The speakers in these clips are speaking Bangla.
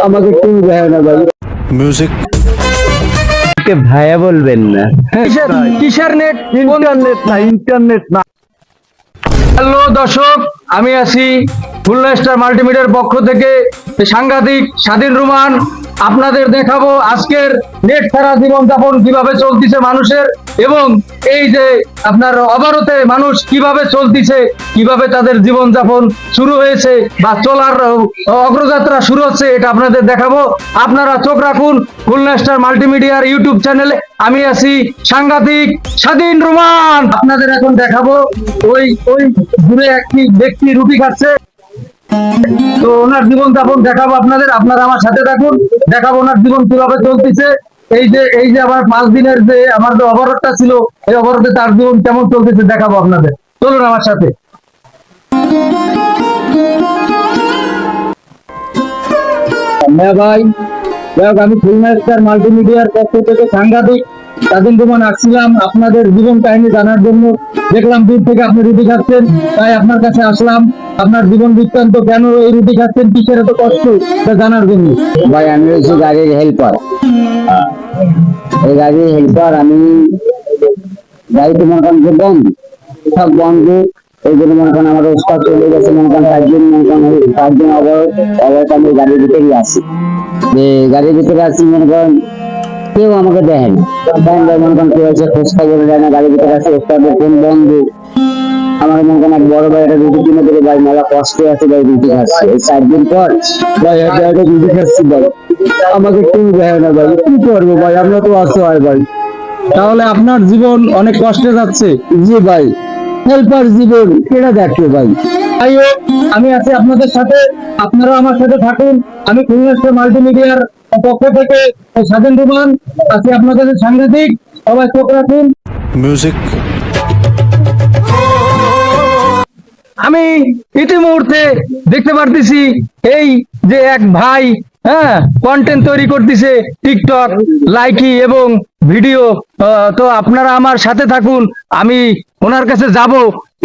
আমাকে কেউ দেয় না ভাই। মিউজিক ভাইয়া বলবেন না। কিসের নেট? ইন্টারনেট না। হ্যালো দর্শক, আমি আছি খুলনা স্টার মাল্টিমিডিয়ার পক্ষ থেকে সাংঘাতিক স্বাধীন রুমান। আপনাদের দেখাবো আজকের নেট ছাড়া জীবনযাপন কিভাবে চলতেছে মানুষের, এবং এই যে আপনার অবরোধে মানুষ কিভাবে চলতেছে, কিভাবে তাদের জীবনযাপন শুরু হয়েছে বা চলার অগ্রযাত্রা শুরু হচ্ছে, এটা আপনাদের দেখাবো। আপনারা চোখ রাখুন খুলনা স্টার মাল্টিমিডিয়ার ইউটিউব চ্যানেলে। আমি আছি সাংঘাতিক স্বাধীন রুমান। আপনাদের এখন দেখাবো ওই ওই দূরে একটি ব্যক্তি রুটি খাচ্ছে, তো ওনার জীবনযাপন দেখাবো আপনাদের। আপনারা আমার সাথে থাকুন, দেখাবো ওনার জীবন কিভাবে চলতেছে। এই যে আমার 5 দিনের যে আমার যে অবরোধটা ছিল, এই অবরোধে তার জীবন কেমন চলতেছে দেখাবো আপনাদের। চলুন আমার সাথে। হ্যাঁ ভাই, আমি খুলনা স্টার মাল্টিমিডিয়ার পক্ষ থেকে সাংঘাতিক স্বাধীন রুমান আসছিলাম আপনাদের জীবন কাহিনী জানার জন্য। দেখলাম দূর থেকে আপনি রুটি খাচ্ছেন, তাই আপনার কাছে আসলাম। আপনার জীবন বৃত্তান্ত, কেন এই রুটি খাচ্ছেন, কিসের এত কষ্ট, তা জানার জন্য। ভাই আমি হচ্ছে গাড়ির হেল্পার। এই গাড়ির হেল্পার আমি। গাড়িতে মনে করেন যে বন্ধ, সব বন্ধ। এই জন্য মনে করেন আমার রোজগার চলে গেছে। মনে করেন 5 দিন, মনে করেন 5 দিন অবরোধ আমি গাড়ির ভিতরেই আছি। যে গাড়ির ভিতরে আছি, মনে করেন কেউ আমাকে দেখে না। মনে করেন কেউ আছে খোঁজ খবর দেয় না। গাড়ির ভিতরে আছে, ওস্তাদের ফোন বন্ধ। আমার মনে করেন এক বড় ভাই একটা রুটি কিনে দেবে ভাই, মেলা কষ্টে আছে ভাই, রুটি খাচ্ছে। এই 4 দিন পর ভাই একটা রুটি খাচ্ছি ভাই, আমাকে কেউ দেখে না ভাই। কি করবো ভাই, আমরা তো অসহায় ভাই। তাহলে আপনার জীবন অনেক কষ্টে যাচ্ছে। জি ভাই, হেল্পার জীবন কেনা দেখবে ভাই। তাই হোক, আমি আছি আপনাদের সাথে, আপনারা আমার সাথে থাকুন। আমি খুলনা স্টার মাল্টিমিডিয়ার পক্ষ থেকে স্বাধীন রুমান আছি আপনাদের সাংঘাতিক। সবাই চোখ রাখুন। মিউজিক আমি ইতিমুহূর্তে দেখতে পারতেছি এই যে এক ভাই কন্টেন্ট তৈরি করতেছে, টিকটক, লাইকি এবং ভিডিও। তো আপনারা আমার সাথে থাকুন, আমি ওনার কাছে যাব।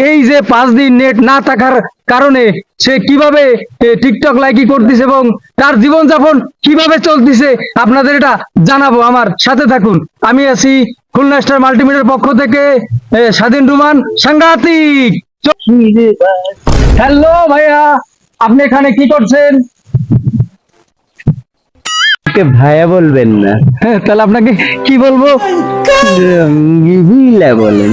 এই যে 5 দিন নেট না থাকার কারণে সে কিভাবে টিকটক লাইকি করতেছে এবং তার জীবনযাপন কিভাবে চলতেছে, আপনাদের এটা জানাবো। আমার সাথে থাকুন। আমি আছি খুলনা স্টার মাল্টিমিডিয়ার পক্ষ থেকে স্বাধীন রুমান সাংঘাতিক। হ্যালো ভাইয়া, আপনি এখানে কি করছেন? ভাইয়া বলবেন না। তাহলে আপনাকে কি বলবো? রঙ্গিলা বলেন।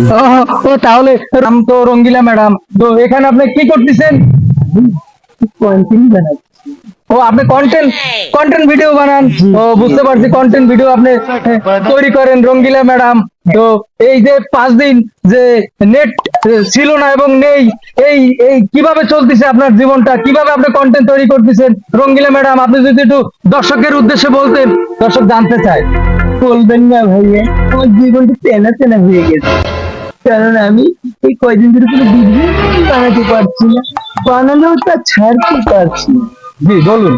ও তাহলে নাম তো রঙ্গিলা ম্যাডাম। তো এখানে আপনি কি করতেছেন? ও আপনি কন্টেন্ট ভিডিও বানান। ও বুঝতে পারছি, কন্টেন্ট ভিডিও আপনি তৈরি করেন রঙ্গিলা ম্যাডাম। তো এই যে 5 দিন যে নেট ছিল না এবং নেই, এই এই কিভাবে চলতেছে আপনার জীবনটা, কিভাবে আপনি কন্টেন্ট তৈরি করতেছেন রঙ্গিলা ম্যাডাম, আপনি যদি একটু দর্শকের উদ্দেশ্যে বলতেন, দর্শক জানতে চায়। বলবেন না ভাইয়া, আমার জীবনটা চেনা চেনা হয়ে গেছে। কারণ আমি এই কয়দিন ধরে কোনো ভিডিও বানাতে পারছি না, বানালেও তা ছাড়তে পারছি না। জি বলুন।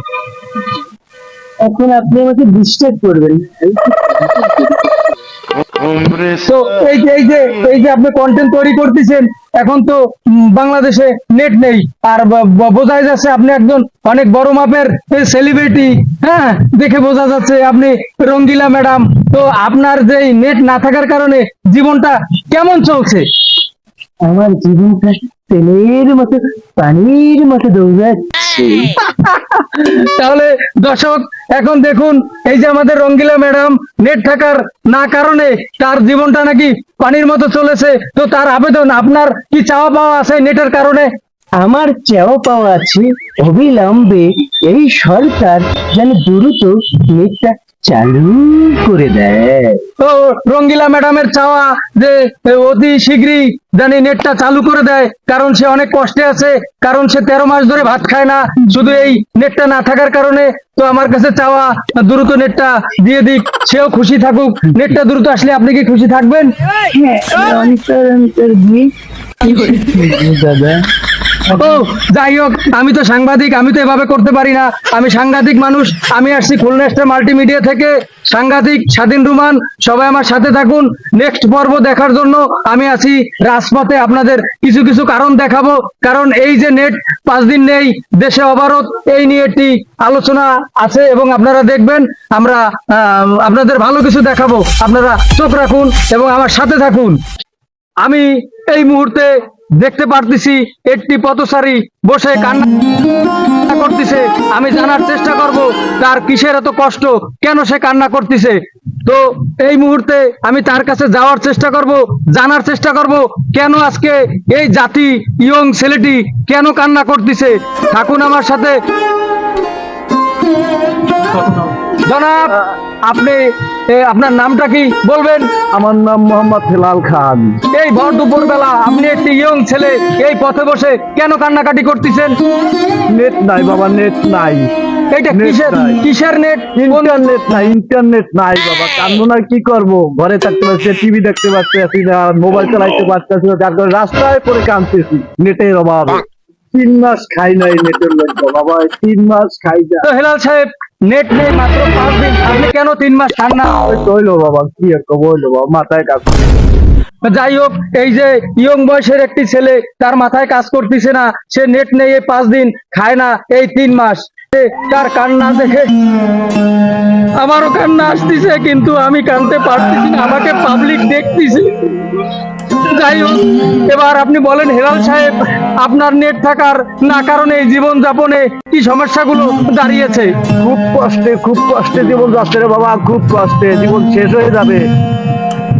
এখন আপনি আমাকে ডিস্টার্ব করবেন। তো এই যে আপনি কন্টেন্ট তৈরি করতেছেন, এখন তো বাংলাদেশে নেট নেই, আর বোঝাই যাচ্ছে আপনি একজন অনেক বড় মাপের সেলিব্রিটি। দেখে বোঝা যাচ্ছে আপনি রঙ্গিলা ম্যাডাম। তো আপনার যে নেট না থাকার কারণে জীবনটা কেমন চলছে? আমার জীবনটা তেলের মতো, পানির মতো দৌড়াচ্ছে। তাহলে দর্শক এখন দেখুন, এই যে আমাদের রঙ্গিলা ম্যাডাম নেট থাকার না কারণে তার জীবনটা নাকি পানির মতো চলেছে। তো তার আবেদন, আপনার কি চাওয়া পাওয়া আছে নেটের কারণে? আমার চাওয়া পাওয়া আছে অবিলম্বে এই সরকার যেন দ্রুত নেটটা চালু করে দেয়। তো রঙ্গিলা ম্যাডামের চাওয়া যে অতি শীঘ্রই জানি নেটটা চালু করে দেয়, কারণ সে অনেক কষ্টে আছে, কারণ সে 13 মাস ধরে ভাত খায় না শুধু এই নেটটা না থাকার কারণে। তো আমার কাছে চাওয়া দ্রুত নেটটা দিয়ে দিক, সেও খুশি থাকুক। নেটটা দ্রুত আসলে আপনি কি খুশি থাকবেন? অন্তর অন্তর দাদা ও যাই হোক, আমি তো সাংবাদিক, আমি তো এভাবে করতে পারি না। আমি সাংঘাতিক মানুষ, আমি আসছি খুলনা স্টার মাল্টিমিডিয়া থেকে, সাংঘাতিক স্বাধীন রুমান। সবাই আমার সাথে থাকুন নেক্সট পর্ব দেখার জন্য। আমি আছি রাজপথে, আপনাদের কিছু কিছু কারণ দেখাবো। কারণ এই যে নেট 5 দিন নেই, দেশে অবরোধ, এই নিয়ে একটি আলোচনা আছে এবং আপনারা দেখবেন। আমরা আপনাদের ভালো কিছু দেখাবো, আপনারা চোখ রাখুন এবং আমার সাথে থাকুন। আমি এই মুহূর্তে দেখতে পারতেছি একটি পথচারী বসে কান্না করতেছে। আমি জানার চেষ্টা করব তার কিসের এত কষ্ট, কেন সে কান্না করতেছে। তো এই মুহূর্তে আমি তার কাছে যাওয়ার চেষ্টা করব, জানার চেষ্টা করব কেন আজকে এই জাতি ইয়ং ছেলেটি কেন কান্না করতেছে। থাকুন আমার সাথে। জনাব, আপনি আপনার নামটা কি বলবেন? আমার নাম মোহাম্মদ হেলাল খান। এই ভর দুপুর বেলা আপনি একটি ইয়ং ছেলে এই পথে বসে কেন কান্নাকাটি করতেছেন? নেট নাই বাবা, নেট নাই। এইটা নেট কিসের নাই। কিসের নেট? ইন্টারনেট নাই, ইন্টারনেট নাই বাবা। কান্দো না, কি করব? ঘরে থাকতে পারছি, টিভি দেখতে পারতেছি না, মোবাইল চালাইতে পারতেছি না, যার কারণে রাস্তায় পরে কাঁদতেছি নেটের অভাবে। 3 মাস খাই নাই নেটের লোক বাবা, 3 মাস খাই না। তো হেলাল সাহেব, নেট নেই মাত্র 5 দিন, আপনি কেন 3 মাস খান না? ওই তো হইলো বাবা, কি আর করবো, হইলো বাবা, মাথায় কাজ। যাই হোক, এই যে ইয়ং বয়সের একটি ছেলে, তার মাথায় কাজ করতেছে না, সে নেট নেই, এই 5 দিন খায় না, এই 3 মাস। তার কান্না দেখে আমারও কান্না আসতেছে, কিন্তু আমি কাঁদতে পারতেছি না, আমাকে পাবলিক দেখতেছে। যাই হোক, এবার আপনি বলেন হেলাল সাহেব, আপনার নেট থাকার না কারণে এই জীবন যাপনে কি সমস্যাগুলো দাঁড়িয়েছে? খুব কষ্টে জীবন যাচ্ছে রে বাবা, খুব কষ্টে। জীবন শেষ হয়ে যাবে,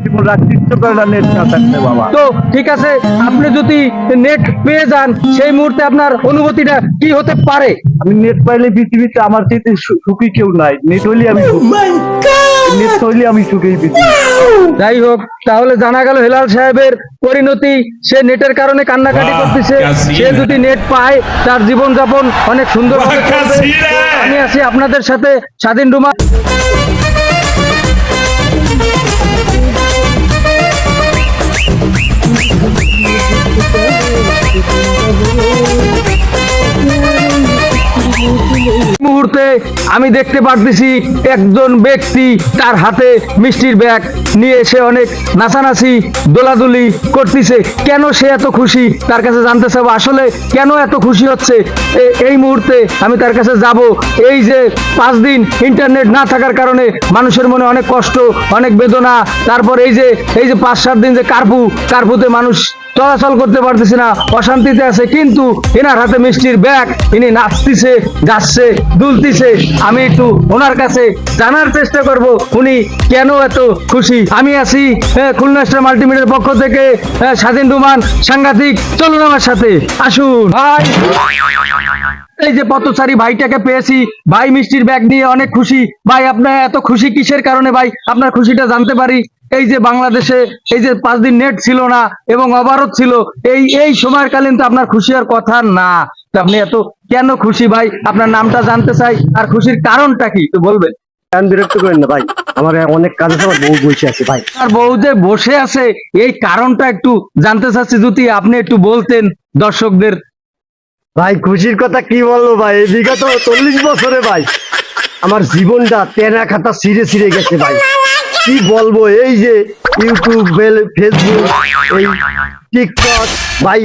জীবন রাখতে ইচ্ছে করে না নেট না থাকলে বাবা। তো ঠিক আছে, আপনি যদি নেট পেয়ে যান, সেই মুহূর্তে আপনার অনুভূতিটা কি হতে পারে? আমি নেট পাইলে পৃথিবীতে আমার চেয়ে সুখী কেউ নাই। নেট হইলে আমি সুখী, নেট হইলে আমি সুখী পৃথিবী। যাই হোক, তাহলে জানা গেল হেলাল সাহেবের পরিণতি, সে নেটের কারণে কান্নাকাটি করতেছে। সে যদি নেট পায়, তার জীবনযাপন অনেক সুন্দর হবে চলবে। আমি আছি আপনাদের সাথে, স্বাধীন রুমা। মুহূর্তে আমি দেখতে পারতেছি একজন ব্যক্তি তার হাতে মিষ্টির ব্যাগ নিয়ে এসে অনেক নাচানাচি দোলাদুলি করতেছে। কেন সে এত খুশি, তার কাছে জানতে চাবো আসলে কেন এত খুশি হচ্ছে। এই মুহূর্তে আমি তার কাছে যাব। এই যে 5 দিন ইন্টারনেট না থাকার কারণে মানুষের মনে অনেক কষ্ট, অনেক বেদনা। তারপর এই যে 5-7 দিন যে কার্ফুতে মানুষ চলাচল করতে পারতেছে না, অশান্তিতে আছে, কিন্তু এনার হাতে মিষ্টির ব্যাগ, ইনি নাচতেছে, গাচ্ছে, দুলতেছে। আমি একটু ওনার কাছে জানার চেষ্টা করব উনি কেন এত খুশি। আমি আছি খুলনা স্টার মাল্টিমিডিয়ার পক্ষ থেকে, স্বাধীন রুমান, সাংঘাতিক। চলুন আমার সাথে, আসুন ভাই। এই যে পথচারী ভাইটাকে পেয়েছি, ভাই মিষ্টির ব্যাগ নিয়ে অনেক খুশি। ভাই, আপনার এত খুশি কিসের কারণে ভাই? আপনার খুশিটা জানতে পারি? এই যে বাংলাদেশে এই যে 5 দিন নেট ছিল না এবং অবরোধ ছিল, এই সময়কালীন তো আপনার খুশি আর কথা না। তো আপনি এত কেন খুশি ভাই? আপনার নামটা জানতে চাই, আর খুশির কারণটা কি একটু বলবেন? বিরক্ত করেন না ভাই, আমার অনেক কাজ আছে, আমার বউ বসে আছে ভাই। আর বউ যে বসে আছে, এই কারণটা একটু জানতে চাচ্ছি, যদি আপনি একটু বলতেন দর্শকদের। ভাই খুশির কথা কি বলবো ভাই, এই বিগত 40 বছরে ভাই আমার জীবনটা তেনা খাতা ছিঁড়ে গেছে ভাই। কি বলবো, এই যে ইউটিউব, ফেসবুক, এই টিকটক ভাই,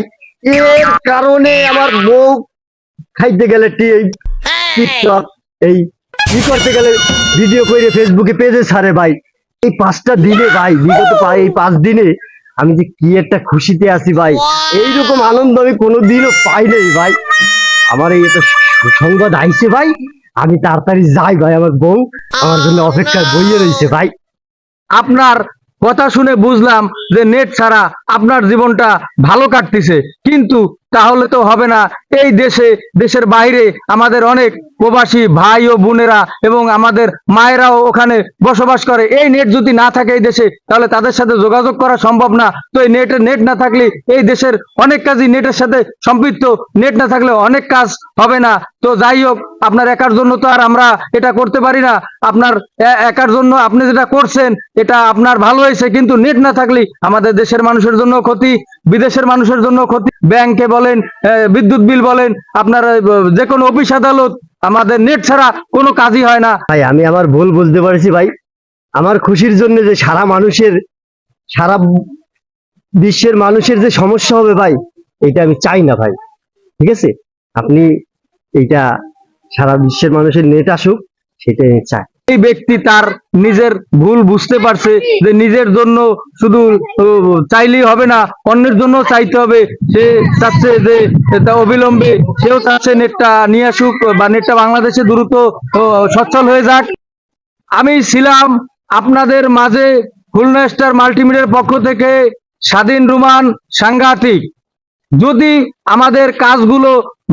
এর কারণে আমার বউ খাইতে গেলে টিকটক, এই কি করতে গেলে ভিডিও করে ফেসবুকে পেজে ছাড়ে ভাই। এই 5টা দিনে ভাই, বিগত এই 5 দিনে আমি যে কি একটা খুশিতে আছি ভাই, এইরকম আনন্দ আমি কোনোদিনও পাই নাই ভাই। আমার এই একটা সুসংবাদ আইছে ভাই, আমি তাড়াতাড়ি যাই ভাই, আমার বউ আমার জন্য অপেক্ষায় বইয়ে রয়েছে ভাই। আপনার কথা শুনে বুঝলাম যে নেট ছাড়া আপনার জীবনটা ভালো কাটতেছে, কিন্তু তাহলে তো হবে না। এই দেশের বাইরে আমাদের অনেক প্রবাসী ভাই ও বোনেরা এবং আমাদের মায়েরাও ওখানে বসবাস করে। এই নেট যদি না থাকে এই দেশে, তাহলে তাদের সাথে যোগাযোগ করা সম্ভব না। তো এই নেট না থাকলে এই দেশের অনেক কাজই নেটের সাথে সম্পৃক্ত। নেট না থাকলে অনেক কাজ হবে না। তো যাই হোক, আপনার একার জন্য তো আর আমরা এটা করতে পারি না। আপনার একার জন্য আপনি যেটা করছেন এটা আপনার ভালো হয়েছে, কিন্তু নেট না থাকলে আমাদের দেশের মানুষের জন্য ক্ষতি, বিদেশের মানুষের জন্য ক্ষতি। ব্যাংকে বলেন, বলেন, বিদ্যুৎ বিল বলেন, আপনার যে কোনো অফিস আদালত, আমাদের নেট ছাড়া কোনো কাজই হয় না। ভাই আমি আমার ভুল বুঝতে পারছি ভাই। আমার খুশির জন্য যে সারা বিশ্বের মানুষের যে সমস্যা হবে ভাই, এটা আমি চাই না ভাই। ঠিক আছে, আপনি এইটা সারা বিশ্বের মানুষের নেট আসুক, সেটাই আমি চাই। এই ব্যক্তি তার নিজের ভুল বুঝতে পারছে যে নিজের জন্য শুধু চাইলেই হবে না, অন্যের জন্য চাইতে হবে। সে চাচ্ছে যে তা অবিলম্বে সেও চাচ্ছে নেটটা নিয়ে আসুক, বা নেটটা বাংলাদেশে দ্রুত সচ্ছল হয়ে যাক। আমি ছিলাম আপনাদের মাঝে খুলনা স্টার মাল্টিমিডিয়ার পক্ষ থেকে স্বাধীন রুমান সাংঘাতিক। যদি আমাদের কাজগুলো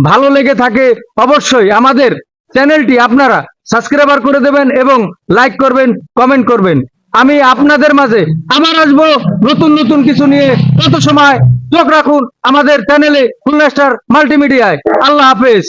ভালো লেগে থাকে, অবশ্যই আমাদের চ্যানেলটি আপনারা সাবস্ক্রাইবার করে দেবেন এবং লাইক করবেন, কমেন্ট করবেন। আমি আপনাদের মাঝে আবার আসবো নতুন নতুন কিছু নিয়ে। তত সময় চোখ রাখুন আমাদের চ্যানেলে খুলনা স্টার মাল্টিমিডিয়ায়। আল্লাহ হাফেজ।